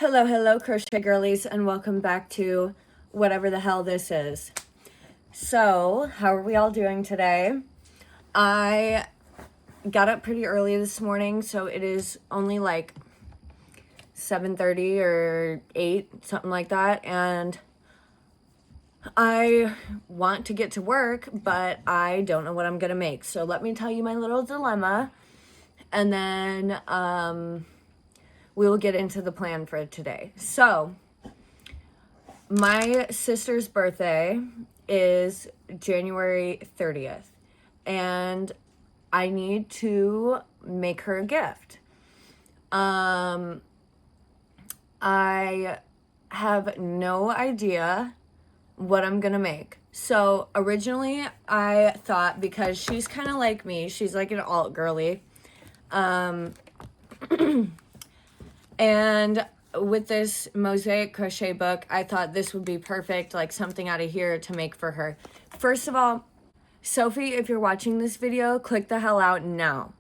Hello, hello, Crochet Girlies, and welcome back to whatever the hell this is. So, how are we all doing today? I got up pretty early this morning, so it is only like 7:30 or 8, something like that, and I want to get to work, but I don't know what I'm gonna make. So let me tell you my little dilemma, and then we will get into the plan for today. So, my sister's birthday is January 30th, and I need to make her a gift. I have no idea what I'm gonna make. So originally I thought, because she's kind of like me, she's like an alt girly, and with this mosaic crochet book, I thought this would be perfect, like something out of here to make for her. First of all, Sophie, if you're watching this video, click the hell out now,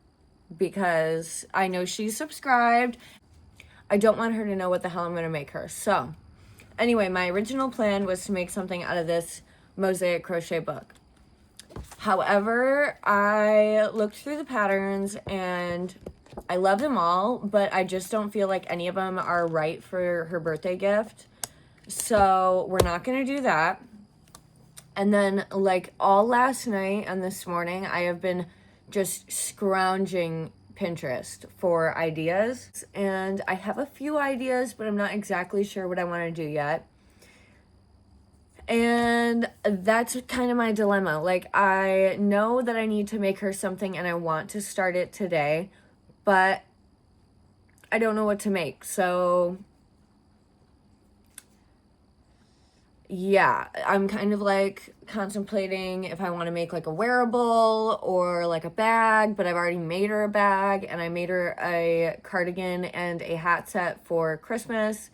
because I know she's subscribed. I don't want her to know what the hell I'm gonna make her. So anyway, my original plan was to make something out of this mosaic crochet book. However, I looked through the patterns and I love them all, but I just don't feel like any of them are right for her birthday gift. So we're not going to do that. And then, like, all last night and this morning, I have been just scrounging Pinterest for ideas. And I have a few ideas, but I'm not exactly sure what I want to do yet. And that's kind of my dilemma. Like, I know that I need to make her something and I want to start it today, but I don't know what to make. So yeah, I'm kind of like contemplating if I want to make like a wearable or like a bag, but I've already made her a bag, and I made her a cardigan and a hat set for Christmas.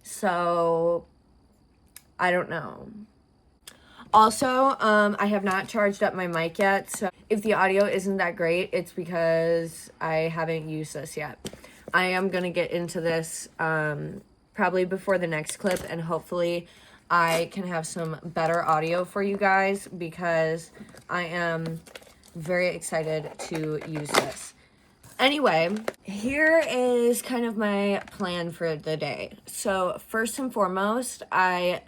So I don't know. Also, I have not charged up my mic yet, so if the audio isn't that great, it's because I haven't used this yet. I am going to get into this probably before the next clip, and hopefully I can have some better audio for you guys, because I am very excited to use this. Anyway, here is kind of my plan for the day. So first and foremost, I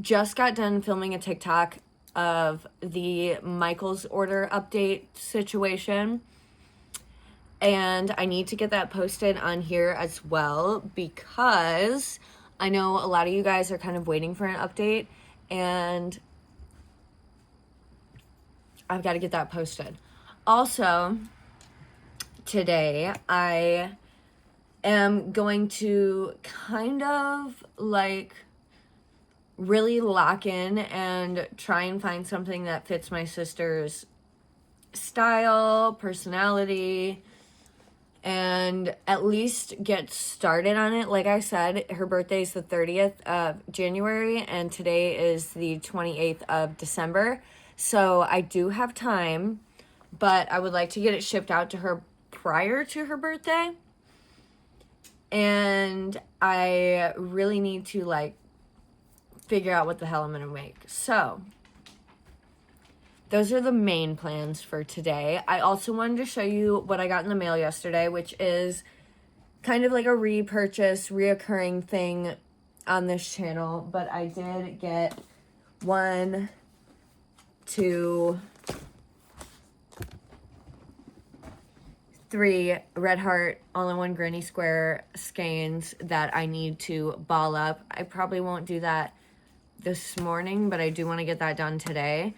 just got done filming a TikTok of the Michael's order update situation, and I need to get that posted on here as well, because I know a lot of you guys are kind of waiting for an update, and I've got to get that posted. Also, today I am going to kind of like really lock in and try and find something that fits my sister's style, personality, and at least get started on it. Like I said, her birthday is the 30th of January, and today is the 28th of December. So I do have time, but I would like to get it shipped out to her prior to her birthday. And I really need to like figure out what the hell I'm gonna make. So those are the main plans for today. I also wanted to show you what I got in the mail yesterday, which is kind of like a repurchase, reoccurring thing on this channel. But I did get 1, 2, 3 Red Heart all-in-one granny square skeins that I need to ball up. I probably won't do that this morning, but I do want to get that done today.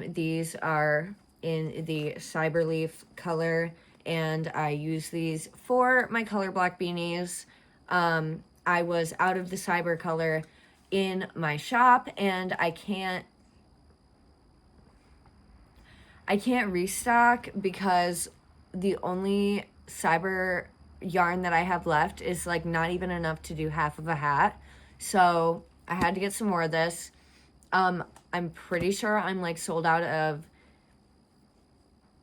These are in the Cyberleaf color, and I use these for my color block beanies. I was out of the cyber color in my shop, and I can't restock because the only cyber yarn that I have left is like not even enough to do half of a hat. So I had to get some more of this. I'm pretty sure I'm like sold out of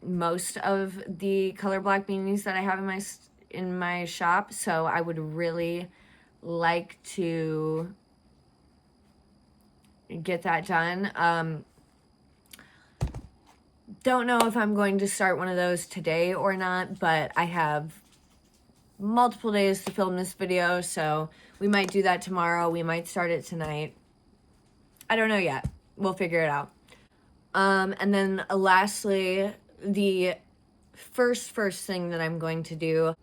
most of the color block beanies that I have in my shop. So I would really like to get that done. Don't know if I'm going to start one of those today or not, but I have multiple days to film this video, so we might do that tomorrow. We might start it tonight. I don't know yet. We'll figure it out. And then lastly, the first thing that I'm going to do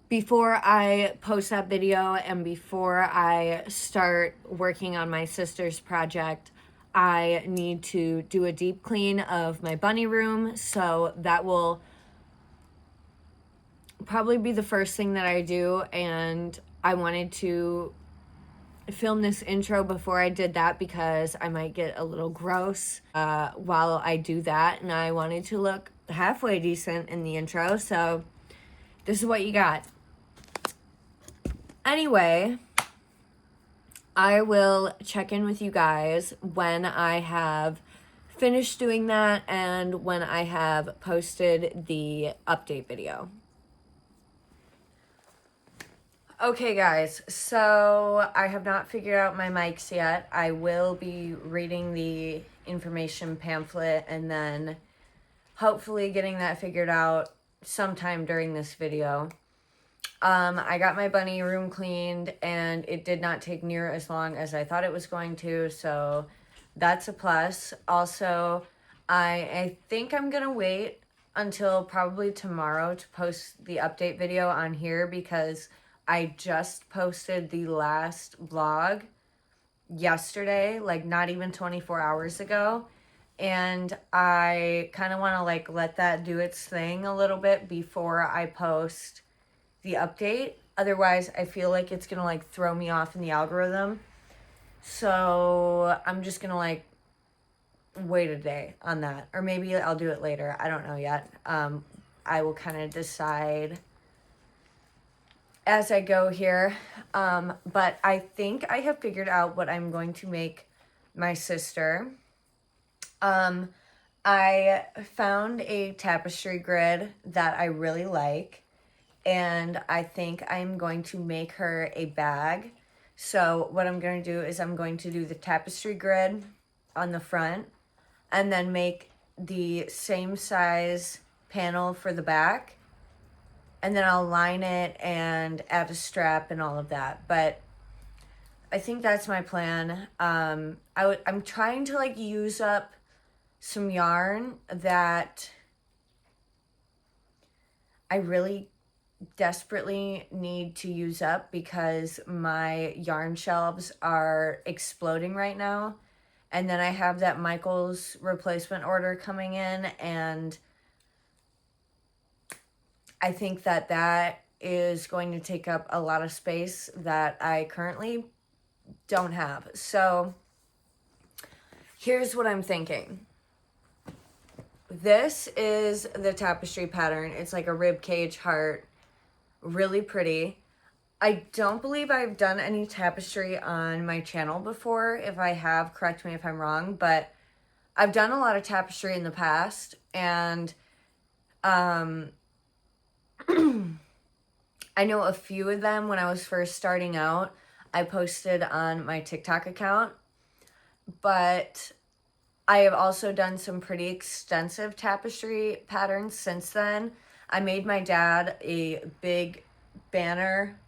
before I post that video and before I start working on my sister's project, I need to do a deep clean of my bunny room. So that will probably be the first thing that I do, and I wanted to film this intro before I did that because I might get a little gross while I do that, and I wanted to look halfway decent in the intro, so this is what you got. Anyway, I will check in with you guys when I have finished doing that and when I have posted the update video. Okay guys, so I have not figured out my mics yet. I will be reading the information pamphlet and then hopefully getting that figured out sometime during this video. I got my bunny room cleaned and it did not take near as long as I thought it was going to, so that's a plus. Also, I think I'm gonna wait until probably tomorrow to post the update video on here because I just posted the last vlog yesterday, like not even 24 hours ago. And I kind of want to like let that do its thing a little bit before I post the update. Otherwise, I feel like it's going to like throw me off in the algorithm. So I'm just going to like wait a day on that. Or maybe I'll do it later. I don't know yet. I will kind of decide as I go here, but I think I have figured out what I'm going to make my sister. I found a tapestry grid that I really like, and I think I'm going to make her a bag. So what I'm going to do is I'm going to do the tapestry grid on the front, and then make the same size panel for the back. And then I'll line it and add a strap and all of that. But I think that's my plan. I'm trying to like use up some yarn that I really desperately need to use up because my yarn shelves are exploding right now. And then I have that Michael's replacement order coming in, and I think that that is going to take up a lot of space that I currently don't have. So here's what I'm thinking. This is the tapestry pattern. It's like a rib cage heart, really pretty. I don't believe I've done any tapestry on my channel before. If I have, correct me if I'm wrong, but I've done a lot of tapestry in the past, and I know a few of them when I was first starting out, I posted on my TikTok account, but I have also done some pretty extensive tapestry patterns since then. I made my dad a big banner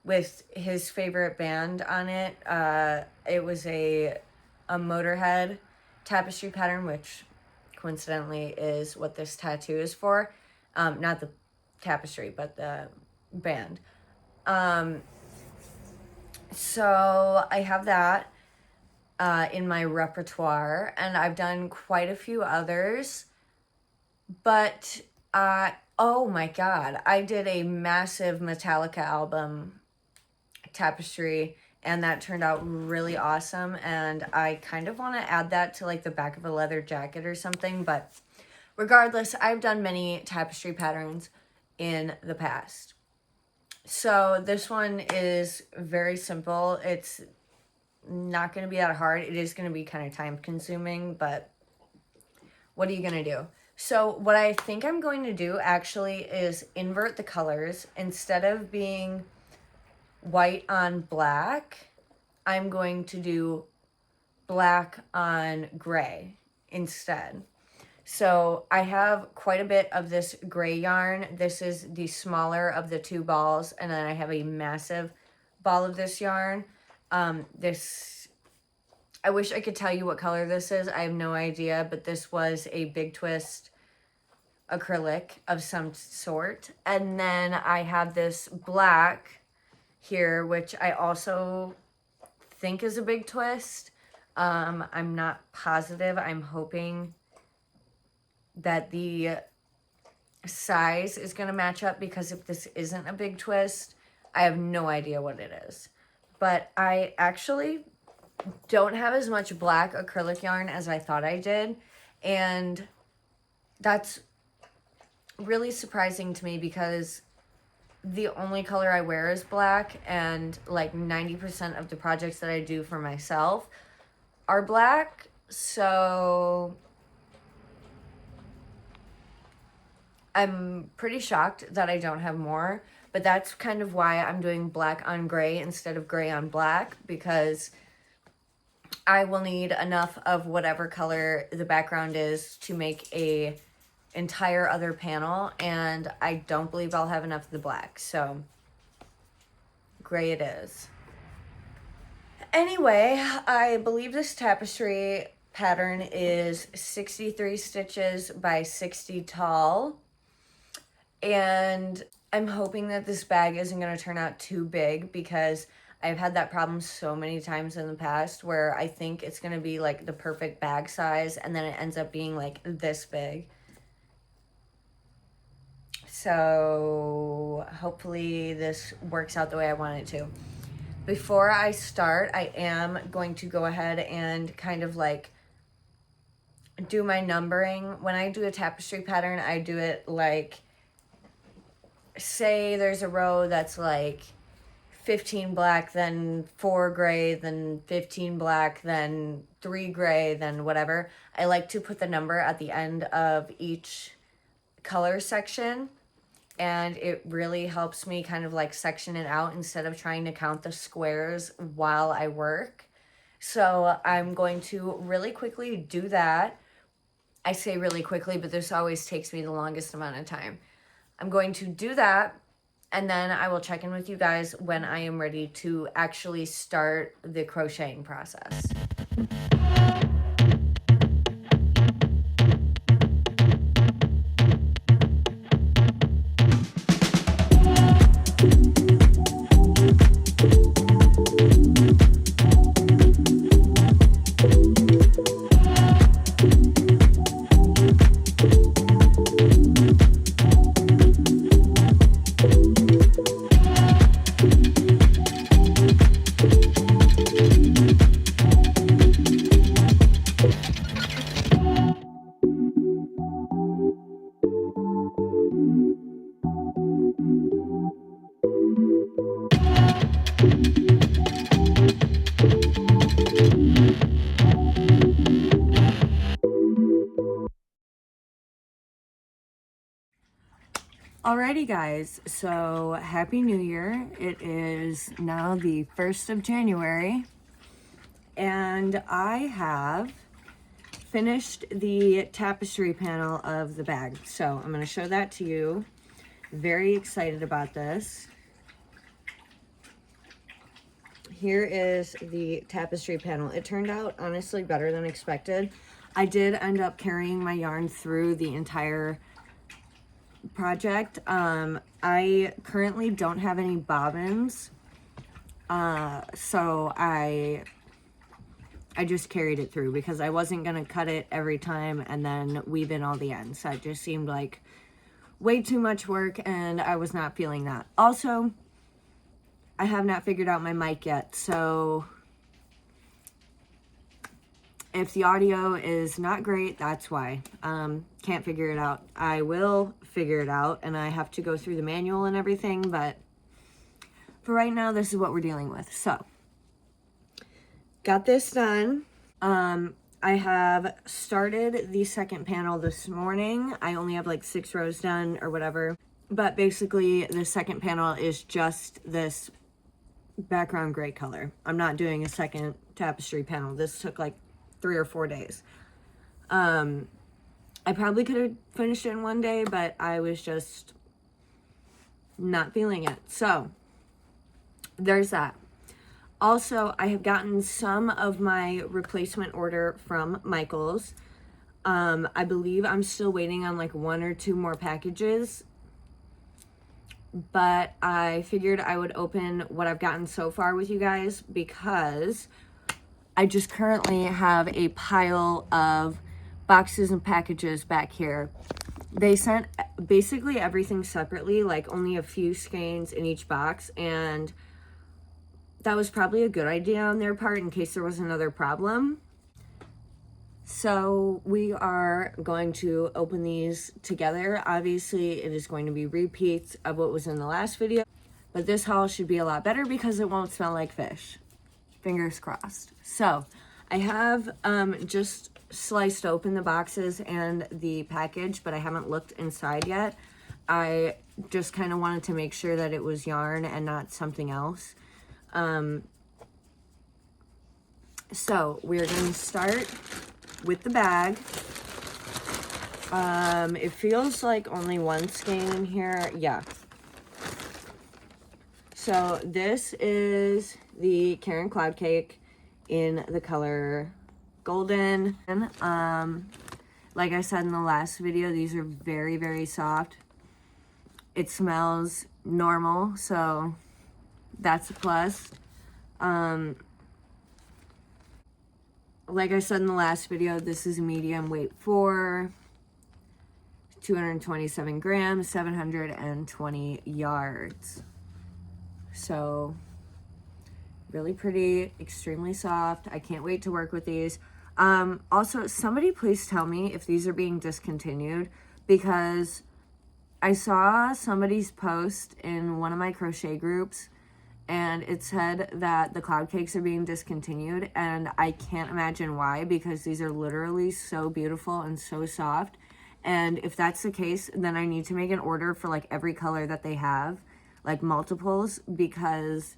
with his favorite band on it. It was a Motorhead tapestry pattern, which coincidentally is what this tattoo is for. Not the tapestry, but the band. So I have that in my repertoire, and I've done quite a few others, but oh my god, I did a massive Metallica album tapestry, and that turned out really awesome, and I kind of want to add that to like the back of a leather jacket or something. But regardless, I've done many tapestry patterns in the past. So this one is very simple. It's not going to be that hard. It is going to be kind of time consuming, but what are you going to do? So what I think I'm going to do actually is invert the colors. Instead of being white on black, I'm going to do black on gray instead. So I have quite a bit of this gray yarn. This is the smaller of the two balls, and then I have a massive ball of this yarn. I wish I could tell you what color this is. I have no idea, but this was a Big Twist acrylic of some sort. And then I have this black here, which I also think is a Big Twist. I'm not positive. I'm hoping that the size is going to match up, because if this isn't a Big Twist, I have no idea what it is. But I actually don't have as much black acrylic yarn as I thought I did, and that's really surprising to me because the only color I wear is black, and like 90% of the projects that I do for myself are black. So I'm pretty shocked that I don't have more, but that's kind of why I'm doing black on gray instead of gray on black, because I will need enough of whatever color the background is to make a entire other panel, and I don't believe I'll have enough of the black, so gray it is. Anyway, I believe this tapestry pattern is 63 stitches by 60 tall, and I'm hoping that this bag isn't going to turn out too big, because I've had that problem so many times in the past where I think it's going to be like the perfect bag size, and then it ends up being like this big. So hopefully this works out the way I want it to. Before I start, I am going to go ahead and kind of like do my numbering. When I do a tapestry pattern, I do it like, say there's a row that's like 15 black, then 4 gray, then 15 black, then 3 gray, then whatever. I like to put the number at the end of each color section, and it really helps me kind of like section it out instead of trying to count the squares while I work. So I'm going to really quickly do that. I say really quickly, but this always takes me the longest amount of time. I'm going to do that, and then I will check in with you guys when I am ready to actually start the crocheting process. Alrighty guys, so Happy New Year. It is now the 1st of January, and I have finished the tapestry panel of the bag. So I'm going to show that to you. Very excited about this. Here is the tapestry panel. It turned out honestly better than expected. I did end up carrying my yarn through the entire project. I currently don't have any bobbins, so I just carried it through because I wasn't gonna cut it every time and then weave in all the ends. That just seemed like way too much work, and I was not feeling that. Also, I have not figured out my mic yet, so if the audio is not great, that's why. Can't figure it out. I will figure it out, and I have to go through the manual and everything, but for right now, this is what we're dealing with. So, got this done. I have started the second panel this morning. I only have like 6 rows done or whatever, but basically the second panel is just this background gray color. I'm not doing a second tapestry panel. This took like 3 or 4 days. I probably could have finished it in one day, but I was just not feeling it. So there's that. Also, I have gotten some of my replacement order from Michaels. I believe I'm still waiting on like 1 or 2 more packages, but I figured I would open what I've gotten so far with you guys because I just currently have a pile of boxes and packages back here. They sent basically everything separately, like only a few skeins in each box, and that was probably a good idea on their part in case there was another problem. So we are going to open these together. Obviously, it is going to be repeats of what was in the last video, but this haul should be a lot better because it won't smell like fish. Fingers crossed. So I have just sliced open the boxes and the package, but I haven't looked inside yet. I just kind of wanted to make sure that it was yarn and not something else. So we're going to start with the bag. It feels like only 1 skein in here. Yeah. So this is the Karen Cloud Cake in the color golden. Like I said in the last video, these are very, very soft. It smells normal, so that's a plus. Like I said in the last video, this is a medium weight 4, 227 grams, 720 yards. So really pretty, extremely soft. I can't wait to work with these. Also, somebody please tell me if these are being discontinued, because I saw somebody's post in one of my crochet groups and it said that the cloud cakes are being discontinued, and I can't imagine why, because these are literally so beautiful and so soft. And if that's the case, then I need to make an order for like every color that they have, like multiples, because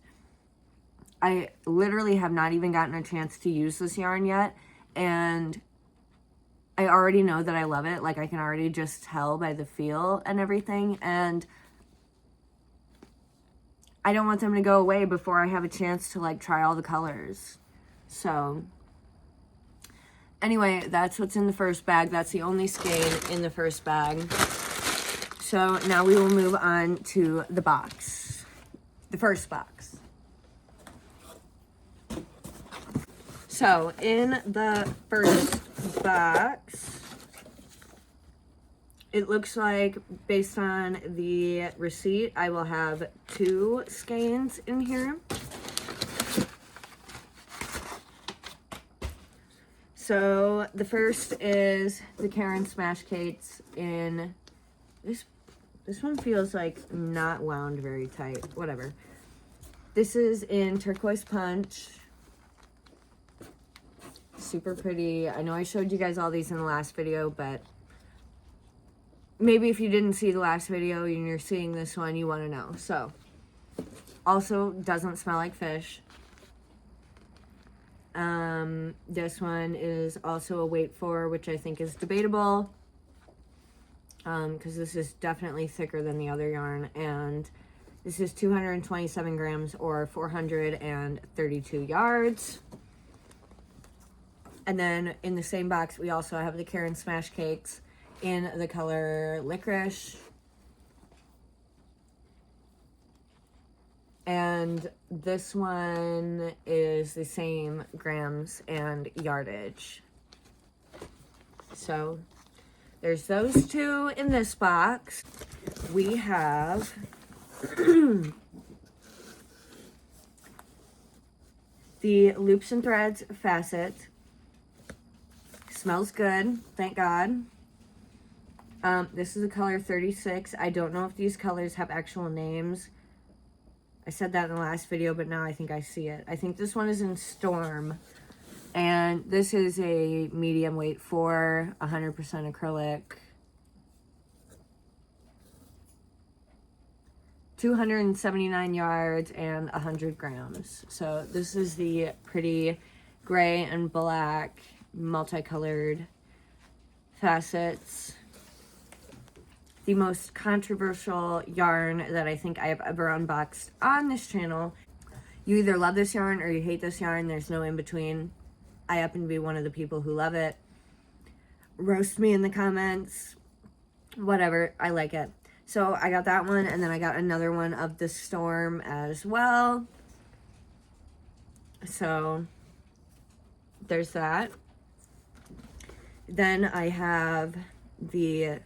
I literally have not even gotten a chance to use this yarn yet, and I already know that I love it. Like, I can already just tell by the feel and everything, and I don't want them to go away before I have a chance to like try all the colors. So anyway, that's what's in the first bag. That's the only skein in the first bag. So now we will move on to the box, the first box. So in the first box, it looks like, based on the receipt, I will have 2 skeins in here. So the first is the Karen Smash Cakes in this. This one feels like not wound very tight. Whatever. This is in Turquoise Punch. Super pretty. I know I showed you guys all these in the last video, but maybe if you didn't see the last video and you're seeing this one, you want to know. So, also doesn't smell like fish. This one is also a weight 4, which I think is debatable, because this is definitely thicker than the other yarn, and this is 227 grams or 432 yards. And then in the same box, we also have the Karen Smash Cakes in the color Licorice. And this one is the same grams and yardage. So there's those 2 in this box. We have the Loops and Threads Facet. Smells good, thank God. This is the color 36. I don't know if these colors have actual names. I said that in the last video, but now I think I see it. I think this one is in Storm. And this is a medium weight 4, 100% acrylic. 279 yards and 100 grams. So this is the pretty gray and black multicolored facets. The most controversial yarn that I think I have ever unboxed on this channel. You either love this yarn or you hate this yarn. There's no in between. I happen to be one of the people who love it. Roast me in the comments. Whatever, I like it. So I got that one, and then I got another one of the Storm as well. So there's that. Then I have the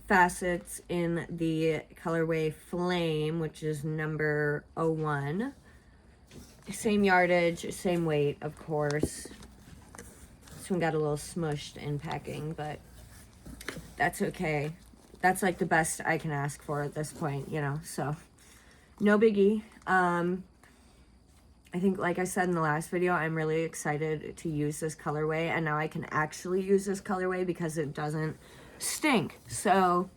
facets in the colorway Flame, which is number 01. Same yardage, same weight, of course. This one got a little smushed in packing, but that's okay. That's like the best I can ask for at this point, you know, so no biggie. I think, like I said in the last video, I'm really excited to use this colorway, and now I can actually use this colorway because it doesn't stink. So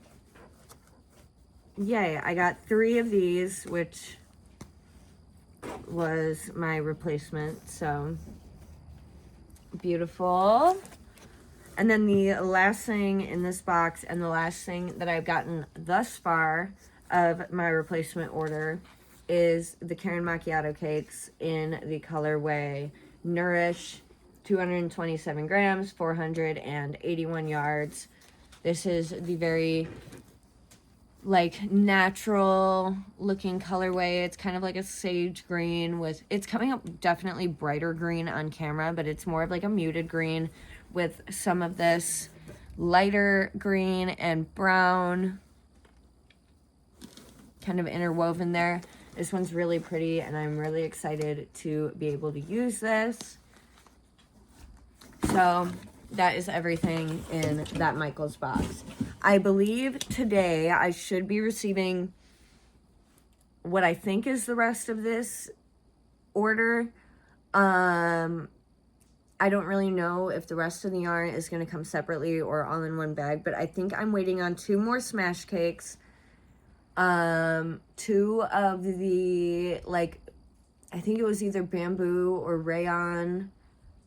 yay, I got 3 of these, which was my replacement. So beautiful. And then the last thing in this box, and the last thing that I've gotten thus far of my replacement order, is the Karen Macchiato cakes in the colorway Nourish, 227 grams, 481 yards. This is the very, like, natural looking colorway. It's kind of like a sage green with, it's coming up definitely brighter green on camera, but it's more of like a muted green with some of this lighter green and brown kind of interwoven there. This one's really pretty, and I'm really excited to be able to use this. So that is everything in that Michaels box. I believe today I should be receiving what I think is the rest of this order. I don't really know if the rest of the yarn is going to come separately or all in one bag, but I think I'm waiting on 2 more smash cakes. 2 of the, like, I think it was either bamboo or rayon,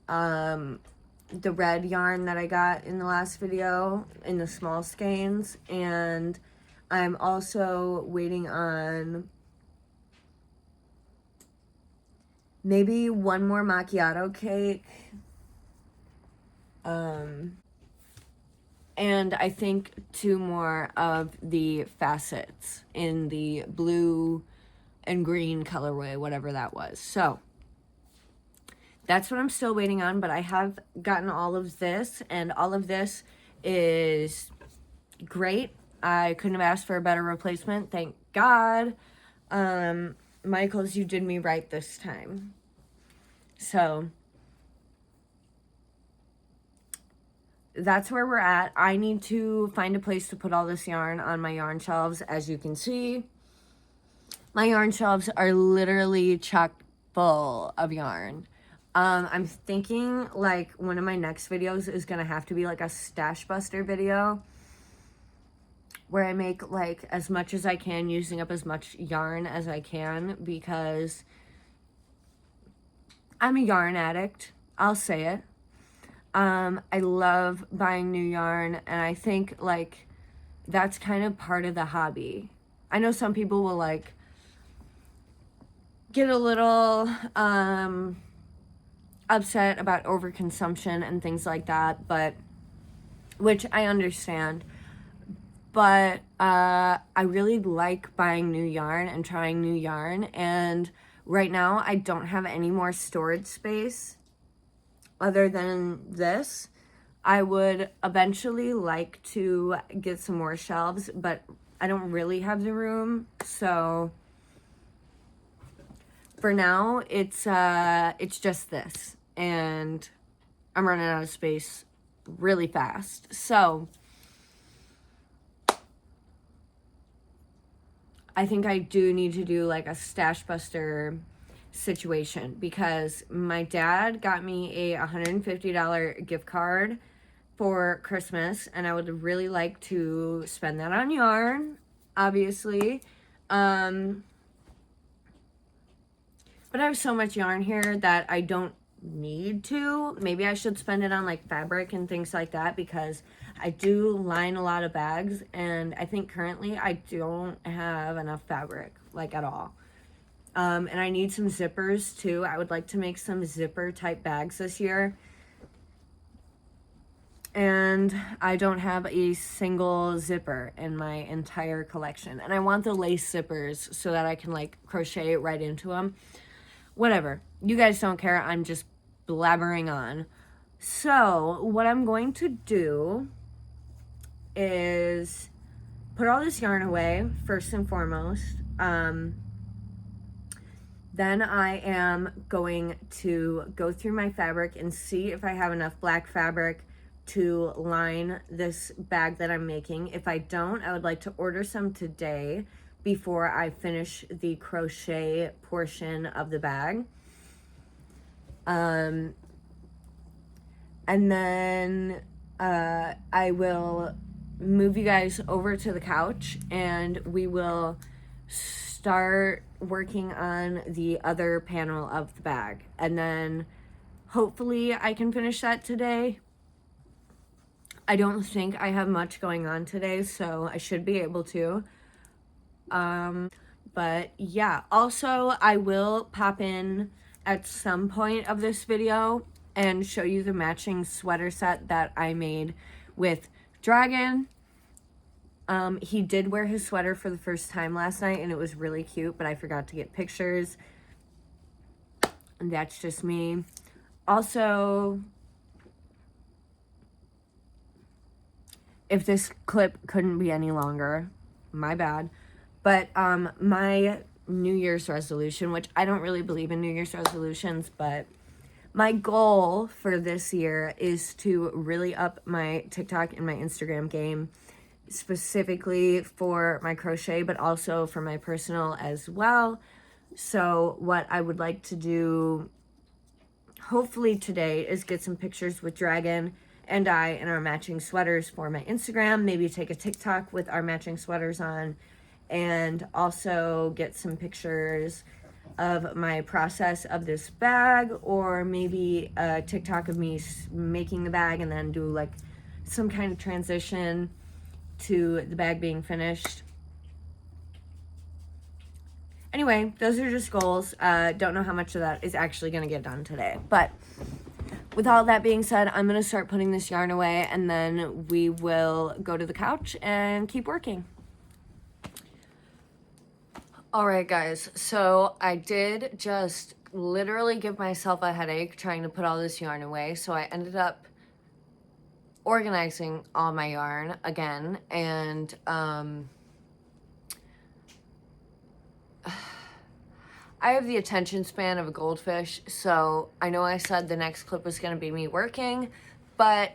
the red yarn that I got in the last video in the small skeins. And I'm also waiting on maybe 1 more macchiato cake. And I think 2 more of the facets in the blue and green colorway, whatever that was. So that's what I'm still waiting on, but I have gotten all of this, and all of this is great. I couldn't have asked for a better replacement. Thank God. Michaels, you did me right this time. So that's where we're at. I need to find a place to put all this yarn on my yarn shelves. As you can see, my yarn shelves are literally chock full of yarn. I'm thinking, like, one of my next videos is gonna have to be like a stash buster video where I make, like, as much as I can, using up as much yarn as I can, because I'm a yarn addict. I'll say it. I love buying new yarn, and I think, like, that's kind of part of the hobby. I know some people will, like, get a little upset about overconsumption and things like that, but, which I understand, but I really like buying new yarn and trying new yarn, and right now I don't have any more storage space other than this. I would eventually like to get some more shelves, but I don't really have the room. So for now, it's just this, and I'm running out of space really fast. So I think I do need to do like a stash buster situation, because my dad got me a $150 gift card for Christmas, and I would really like to spend that on yarn, obviously. But I have so much yarn here that I don't need to. Maybe I should spend it on like fabric and things like that, because I do line a lot of bags, and I think currently I don't have enough fabric, like at all. And I need some zippers too. I would like to make some zipper type bags this year. And I don't have a single zipper in my entire collection. And I want the lace zippers so that I can like crochet right into them. Whatever. You guys don't care. I'm just blabbering on. So what I'm going to do is put all this yarn away first and foremost. Then I am going to go through my fabric and see if I have enough black fabric to line this bag that I'm making. If I don't, I would like to order some today before I finish the crochet portion of the bag. And then I will move you guys over to the couch and we will start working on the other panel of the bag. And then hopefully I can finish that today. I don't think I have much going on today, so I should be able to. But yeah, also I will pop in at some point of this video and show you the matching sweater set that I made with Dragon. He did wear his sweater for the first time last night and it was really cute, but I forgot to get pictures. And that's just me. Also, if this clip couldn't be any longer, my bad. But my New Year's resolution, which I don't really believe in New Year's resolutions, but my goal for this year is to really up my TikTok and my Instagram game, specifically for my crochet, but also for my personal as well. So what I would like to do, hopefully today, is get some pictures with Dragon and I in our matching sweaters for my Instagram, maybe take a TikTok with our matching sweaters on, and also get some pictures of my process of this bag, or maybe a TikTok of me making the bag and then do like some kind of transition to the bag being finished. Anyway, those are just goals. Don't know how much of that is actually going to get done today. But with all that being said, I'm going to start putting this yarn away and then we will go to the couch and keep working. Alright guys, so I did just literally give myself a headache trying to put all this yarn away. So I ended up organizing all my yarn again, and I have the attention span of a goldfish, so I know I said the next clip was going to be me working, but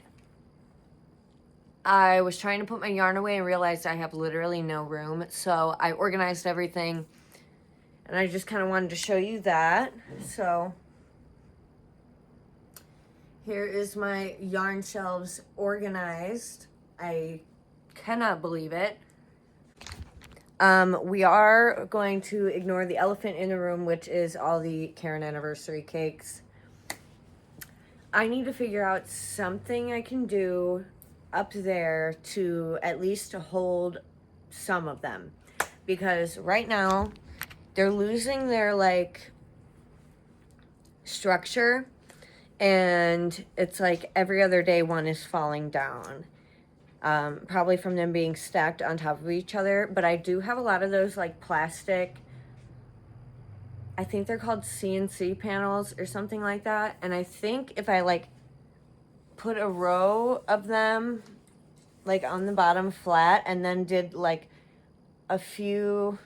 I was trying to put my yarn away and realized I have literally no room, so I organized everything, and I just kind of wanted to show you that. So here is my yarn shelves organized. I cannot believe it. We are going to ignore the elephant in the room, which is all the Karen anniversary cakes. I need to figure out something I can do up there to at least to hold some of them, because right now they're losing their like structure, and it's like every other day one is falling down. Probably from them being stacked on top of each other. But I do have a lot of those like plastic, I think they're called CNC panels or something like that. And I think if I like put a row of them like on the bottom flat and then did like a few,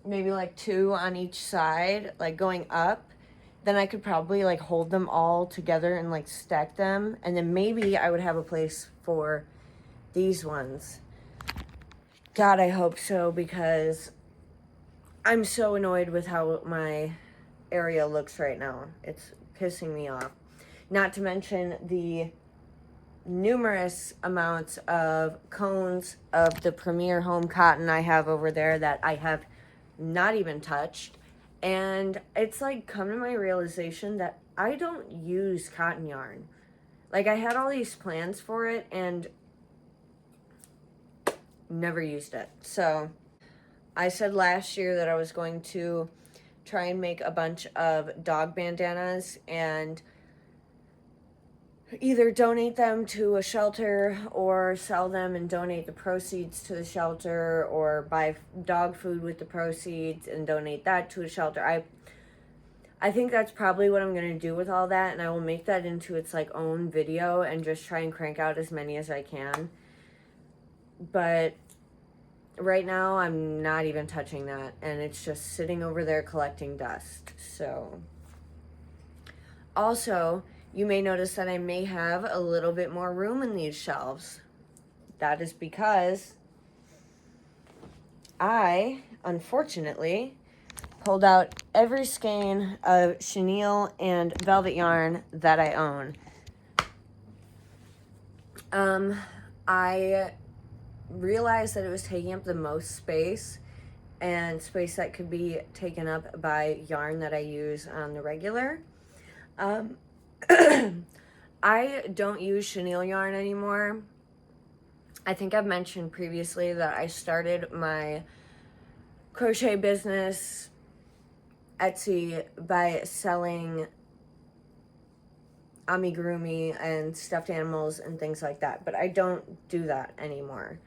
maybe like 2 on each side, like going up, then I could probably like hold them all together and like stack them. And then maybe I would have a place for these ones. God, I hope so, because I'm so annoyed with how my area looks right now. It's pissing me off. Not to mention the numerous amounts of cones of the Premier Home cotton I have over there that I have not even touched. And it's like come to my realization that I don't use cotton yarn. Like, I had all these plans for it and never used it. So I said last year that I was going to try and make a bunch of dog bandanas and either donate them to a shelter or sell them and donate the proceeds to the shelter, or buy dog food with the proceeds and donate that to a shelter. I think that's probably what I'm going to do with all that, and I will make that into its like own video and just try and crank out as many as I can. But right now I'm not even touching that, and it's just sitting over there collecting dust. So also, you may notice that I may have a little bit more room in these shelves. That is because I, unfortunately, pulled out every skein of chenille and velvet yarn that I own. I realized that it was taking up the most space, and space that could be taken up by yarn that I use on the regular. I don't use chenille yarn anymore. I think I've mentioned previously that I started my crochet business, Etsy, by selling amigurumi and stuffed animals and things like that, but I don't do that anymore.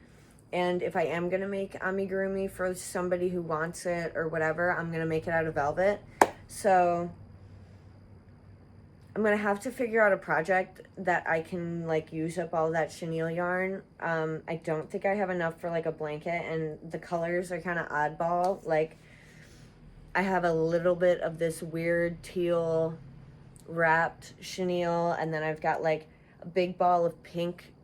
And if I am going to make amigurumi for somebody who wants it or whatever, I'm going to make it out of velvet. So I'm going to have to figure out a project that I can like use up all that chenille yarn. I don't think I have enough for like a blanket, and the colors are kind of oddball. Like, I have a little bit of this weird teal wrapped chenille, and then I've got like a big ball of pink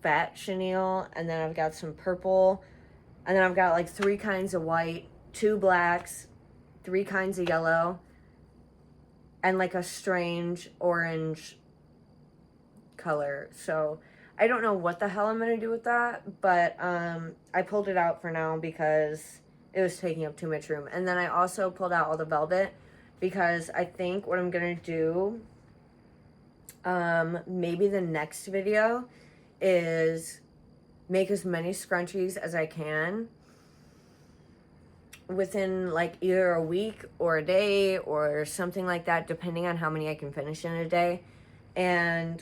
fat chenille, and then I've got some purple, and then I've got like 3 kinds of white, 2 blacks, 3 kinds of yellow, and like a strange orange color. So I don't know what the hell I'm gonna do with that, but I pulled it out for now because it was taking up too much room. And then I also pulled out all the velvet because I think what I'm gonna do, maybe the next video, is make as many scrunchies as I can within like either a week or a day or something like that, depending on how many I can finish in a day. And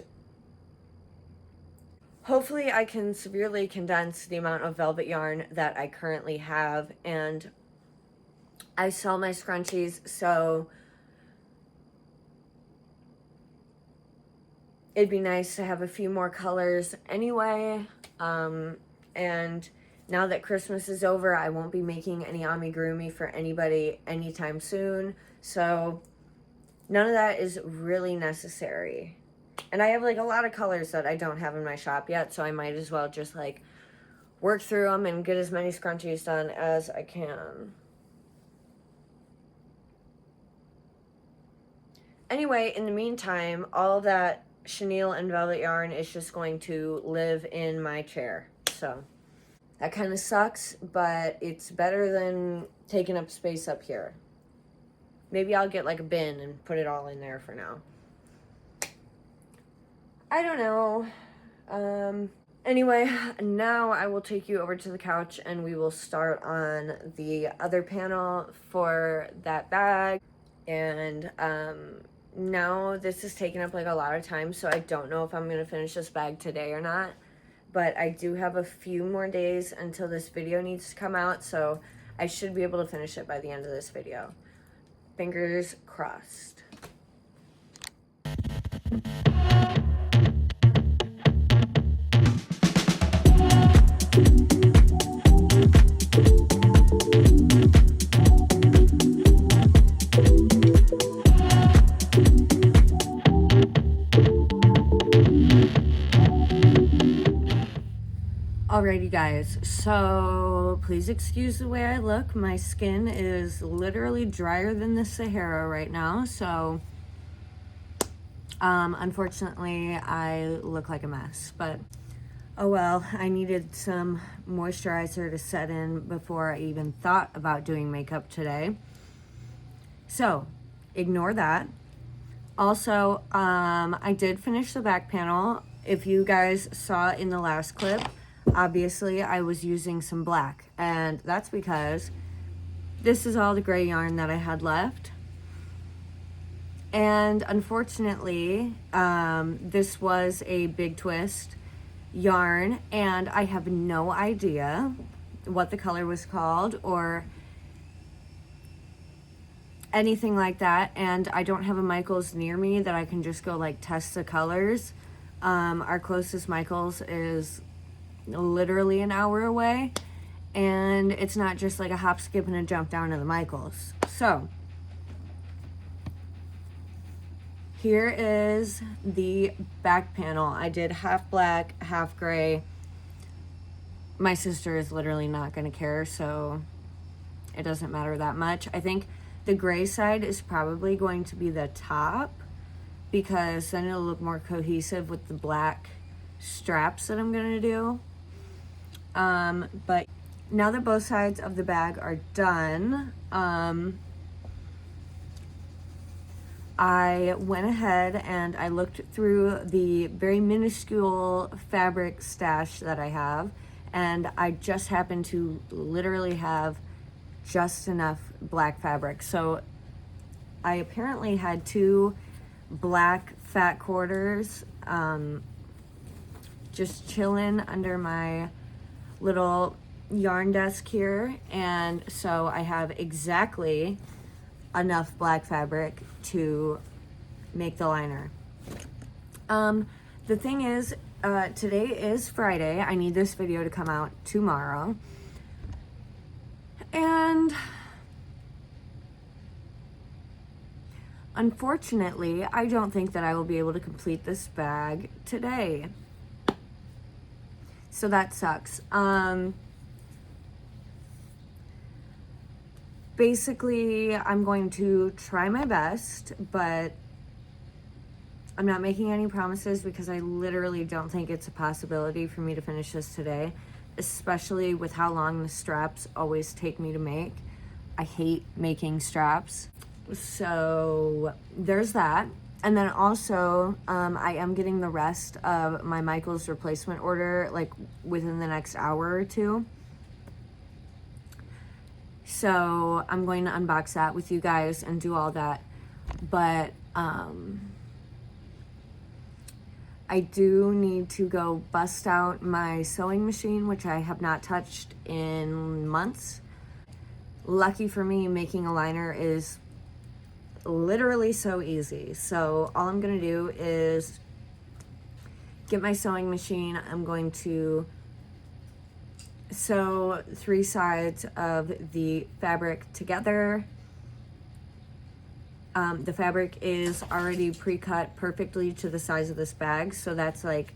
hopefully I can severely condense the amount of velvet yarn that I currently have. And I sell my scrunchies, so it'd be nice to have a few more colors anyway. And now that Christmas is over, I won't be making any amigurumi for anybody anytime soon. So none of that is really necessary. And I have like a lot of colors that I don't have in my shop yet, so I might as well just like work through them and get as many scrunchies done as I can. Anyway, in the meantime, all that chenille and velvet yarn is just going to live in my chair. So that kind of sucks, but it's better than taking up space up here. Maybe I'll get like a bin and put it all in there for now. I don't know. Anyway, now I will take you over to the couch and we will start on the other panel for that bag. And now this is taking up like a lot of time, so I don't know if I'm going to finish this bag today or not. But I do have a few more days until this video needs to come out, so I should be able to finish it by the end of this video. Fingers crossed. Alrighty guys, so please excuse the way I look. My skin is literally drier than the Sahara right now, so Unfortunately, I look like a mess, but oh well. I needed some moisturizer to set in before I even thought about doing makeup today. So, ignore that. Also, I did finish the back panel. If you guys saw in the last clip, obviously I was using some black, and that's because this is all the gray yarn that I had left. And unfortunately, this was a big twist yarn, and I have no idea what the color was called or anything like that, and I don't have a Michaels near me that I can just go like test the colors. Our closest Michaels is literally an hour away, and it's not just like a hop, skip, and a jump down to the Michaels. So here is the back panel. I did half black, half gray. My sister is literally not going to care, so it doesn't matter that much. I think the gray side is probably going to be the top, because then it'll look more cohesive with the black straps that I'm going to do. But now that both sides of the bag are done, I went ahead and I looked through the very minuscule fabric stash that I have, and I just happened to literally have just enough black fabric. So I apparently had 2 black fat quarters just chilling under my little yarn desk here, and so I have exactly enough black fabric to make the liner. The thing is, today is Friday. I need this video to come out tomorrow, and unfortunately, I don't think that I will be able to complete this bag today. So that sucks. Basically, I'm going to try my best, but I'm not making any promises because I literally don't think it's a possibility for me to finish this today, especially with how long the straps always take me to make. I hate making straps. So there's that. And then also, I am getting the rest of my Michaels replacement order like within the next hour or two. So I'm going to unbox that with you guys and do all that. But I do need to go bust out my sewing machine, which I have not touched in months. Lucky for me, making a liner is literally so easy. So all I'm gonna do is get my sewing machine. I'm going to sew 3 sides of the fabric together. The fabric is already pre-cut perfectly to the size of this bag, so that's like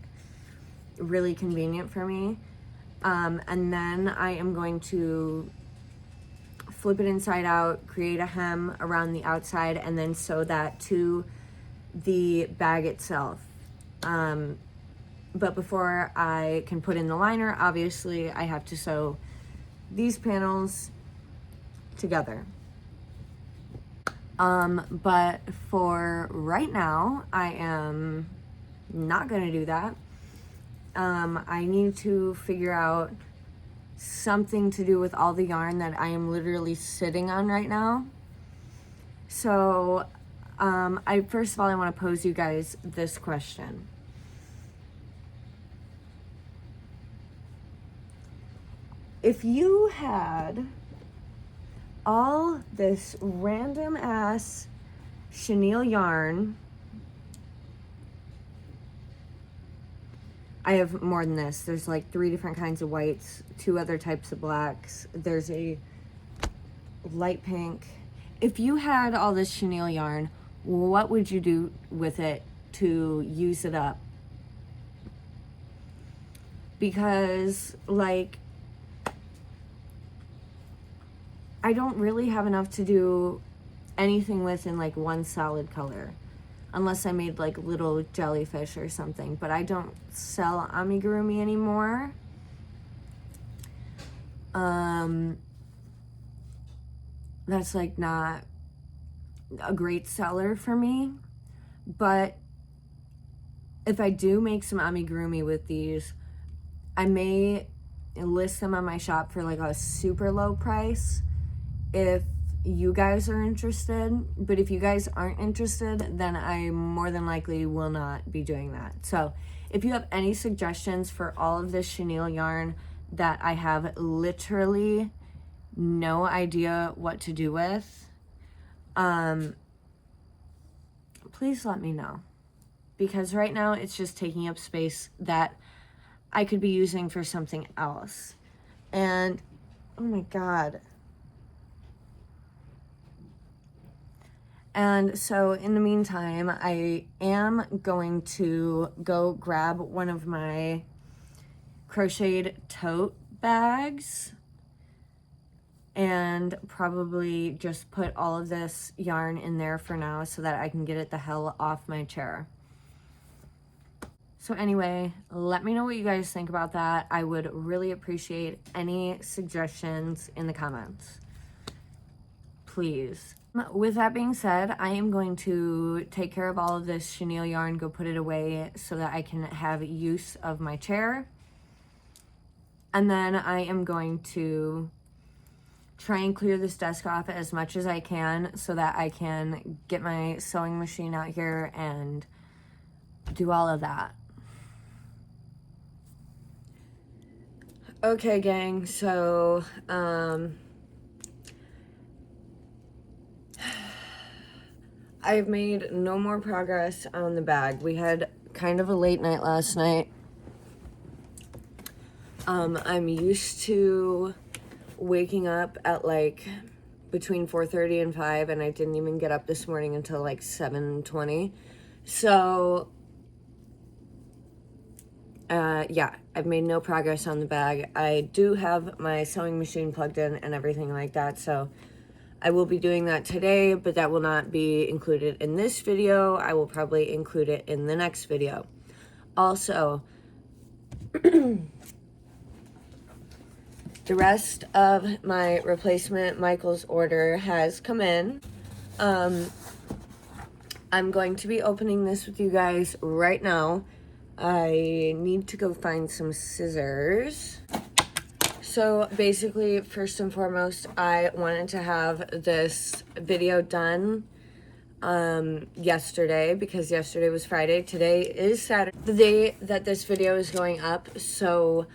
really convenient for me. And then I am going to flip it inside out, create a hem around the outside, and then sew that to the bag itself. But before I can put in the liner, obviously I have to sew these panels together. But for right now, I am not gonna do that. I need to figure out something to do with all the yarn that I am literally sitting on right now. So, first of all, I want to pose you guys this question. If you had all this random ass chenille yarn, I have more than this. There's like 3 different kinds of whites, 2 other types of blacks. There's a light pink. If you had all this chenille yarn, what would you do with it to use it up? Because like, I don't really have enough to do anything with in like one solid color. unless I made like little jellyfish or something, but I don't sell amigurumi anymore. That's like not a great seller for me, but if I do make some amigurumi with these, I may list them on my shop for like a super low price if you guys are interested. But if you guys aren't interested, then I more than likely will not be doing that. So if you have any suggestions for all of this chenille yarn that I have literally no idea what to do with, please let me know, because right now it's just taking up space that I could be using for something else. And oh my god. And so in the meantime, I am going to go grab one of my crocheted tote bags and probably just put all of this yarn in there for now so that I can get it the hell off my chair. So anyway, let me know what you guys think about that. I would really appreciate any suggestions in the comments, please. With that being said, I am going to take care of all of this chenille yarn, go put it away so that I can have use of my chair. And then I am going to try and clear this desk off as much as I can so that I can get my sewing machine out here and do all of that. Okay, gang, so I've made no more progress on the bag. We had kind of a late night last night. I'm used to waking up at like between 4:30 and 5, and I didn't even get up this morning until like 7:20. So yeah, I've made no progress on the bag. I do have my sewing machine plugged in and everything like that, so I will be doing that today, but that will not be included in this video. I will probably include it in the next video. Also, the rest of my replacement Michael's order has come in. I'm going to be opening this with you guys right now. I need to go find some scissors. So basically, first and foremost, I wanted to have this video done yesterday, because yesterday was Friday. Today is Saturday, the day that this video is going up. So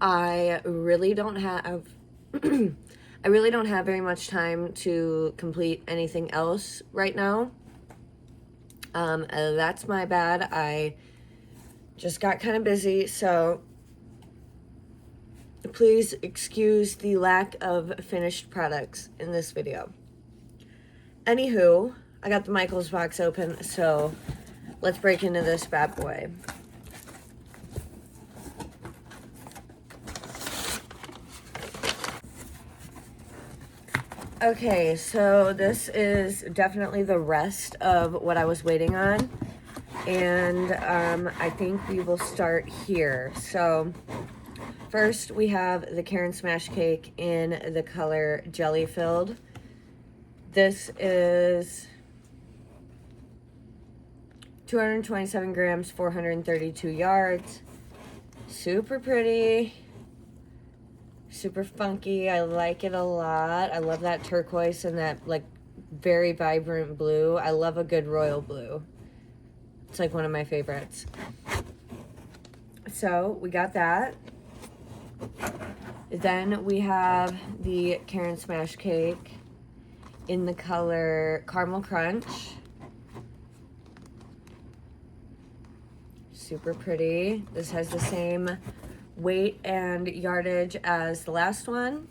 I really don't have I really don't have very much time to complete anything else right now. That's my bad. I just got kind of busy, so please excuse the lack of finished products in this video. Anywho, I got the Michaels box open, so let's break into this bad boy. Okay, so this is definitely the rest of what I was waiting on, and I think we will start here. So first we have the Karen Smash Cake in the color Jelly Filled. This is 227 grams, 432 yards. Super pretty. Super funky. I like it a lot. I love that turquoise and that like very vibrant blue. I love a good royal blue. It's like one of my favorites. So we got that. Then we have the Karen Smash Cake in the color Caramel Crunch. Super pretty. This has the same weight and yardage as the last one.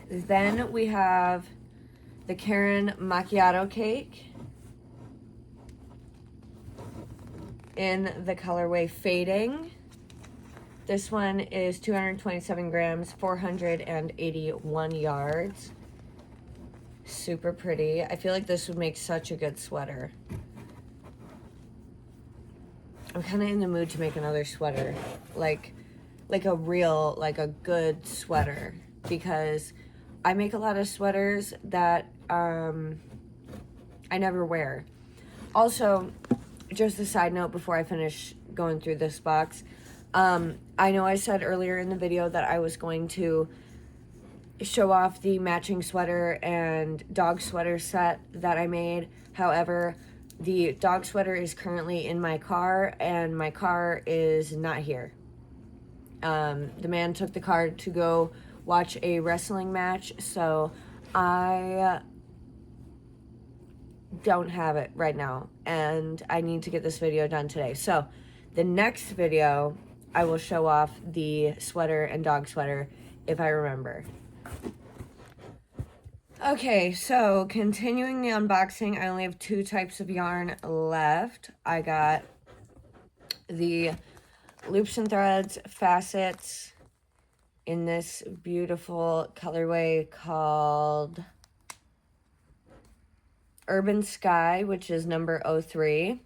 Then we have the Karen Macchiato Cake in the colorway Fading. This one is 227 grams, 481 yards. super pretty. I feel like this would make such a good sweater. I'm kind of in the mood to make another sweater, like a good sweater, because I make a lot of sweaters that I never wear. Also, just a side note before I finish going through this box, I know I said earlier in the video that I was going to show off the matching sweater and dog sweater set that I made. However, the dog sweater is currently in my car, and my car is not here. The man took the car to go watch a wrestling match, so I don't have it right now, and I need to get this video done today. So the next video, I will show off the sweater and dog sweater if I remember. Okay, so continuing the unboxing, I only have 2 types of yarn left. I got the Loops and Threads Facets in this beautiful colorway called Urban Sky, which is number 03.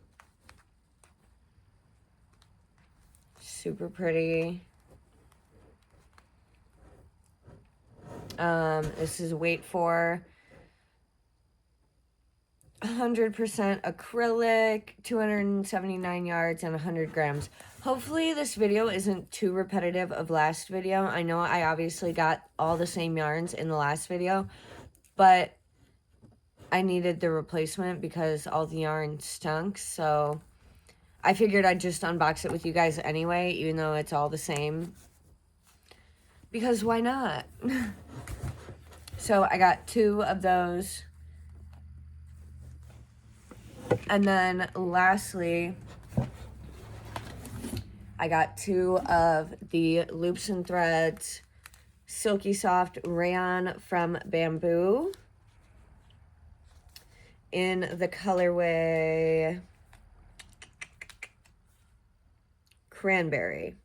Super pretty. This is weight for 100% acrylic, 279 yards, and 100 grams. Hopefully this video isn't too repetitive of last video. I know I obviously got all the same yarns in the last video, but I needed the replacement because all the yarn stunk, so I figured I'd just unbox it with you guys anyway, even though it's all the same, because why not? So I got 2 of those. And then lastly, I got 2 of the Loops and Threads Silky Soft Rayon from Bamboo in the colorway Cranberry.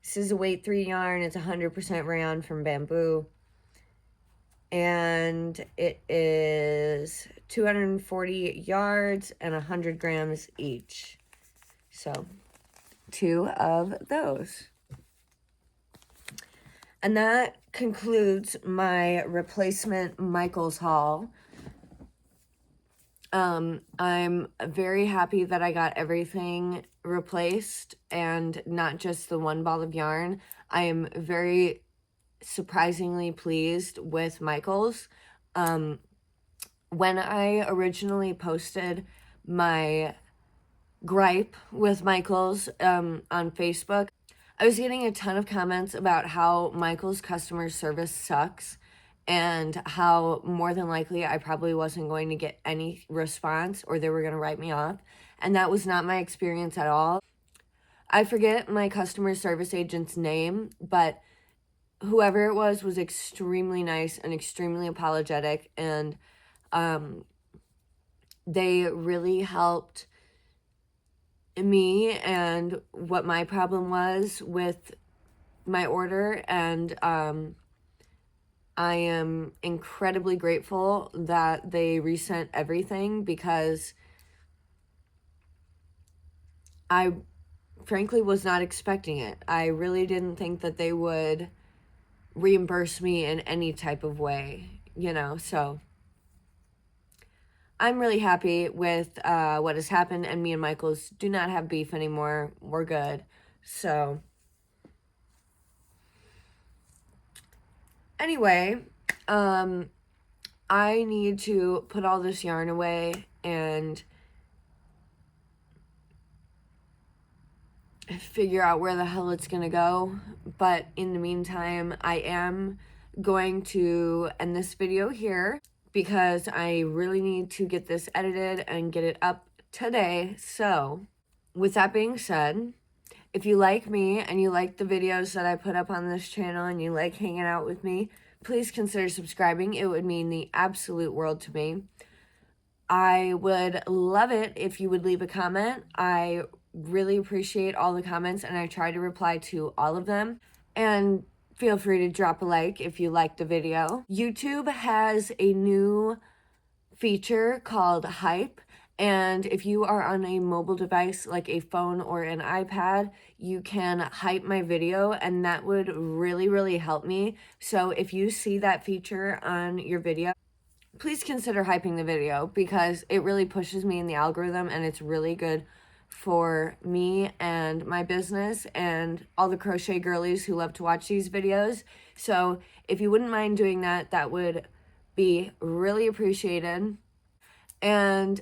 This is a weight 3 yarn. It's 100% rayon from Bamboo. And it is 240 yards and 100 grams each. So 2 of those. And that concludes my replacement Michaels haul. I'm very happy that I got everything replaced and not just the 1 ball of yarn. I am very surprisingly pleased with Michaels. When I originally posted my gripe with Michaels on Facebook, I was getting a ton of comments about how Michaels customer service sucks and how more than likely I probably wasn't going to get any response or they were going to write me off. And that was not my experience at all. I forget my customer service agent's name, but whoever it was extremely nice and extremely apologetic, and they really helped me and what my problem was with my order, and I am incredibly grateful that they resent everything, because I frankly was not expecting it. I really didn't think that they would reimburse me in any type of way, you know, so I'm really happy with what has happened, and me and Michaels do not have beef anymore. We're good. So anyway, I need to put all this yarn away and figure out where the hell it's gonna go. But in the meantime, I am going to end this video here because I really need to get this edited and get it up today. So with that being said, if you like me and you like the videos that I put up on this channel and you like hanging out with me, please consider subscribing. It would mean the absolute world to me. I would love it if you would leave a comment. I really appreciate all the comments, and I try to reply to all of them. And feel free to drop a like if you liked the video. YouTube has a new feature called Hype, and if you are on a mobile device like a phone or an iPad, you can hype my video, and that would really help me. So if you see that feature on your video, please consider hyping the video, because it really pushes me in the algorithm, and it's really good for me and my business and all the crochet girlies who love to watch these videos. So if you wouldn't mind doing that, that would be really appreciated. And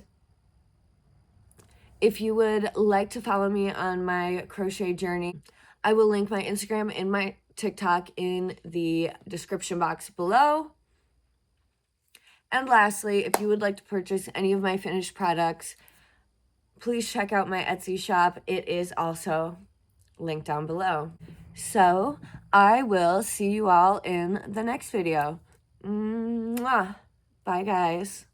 if you would like to follow me on my crochet journey, I will link my Instagram and my TikTok in the description box below. And lastly, if you would like to purchase any of my finished products, please check out my Etsy shop. It is also linked down below. So I will see you all in the next video. Mwah. Bye, guys.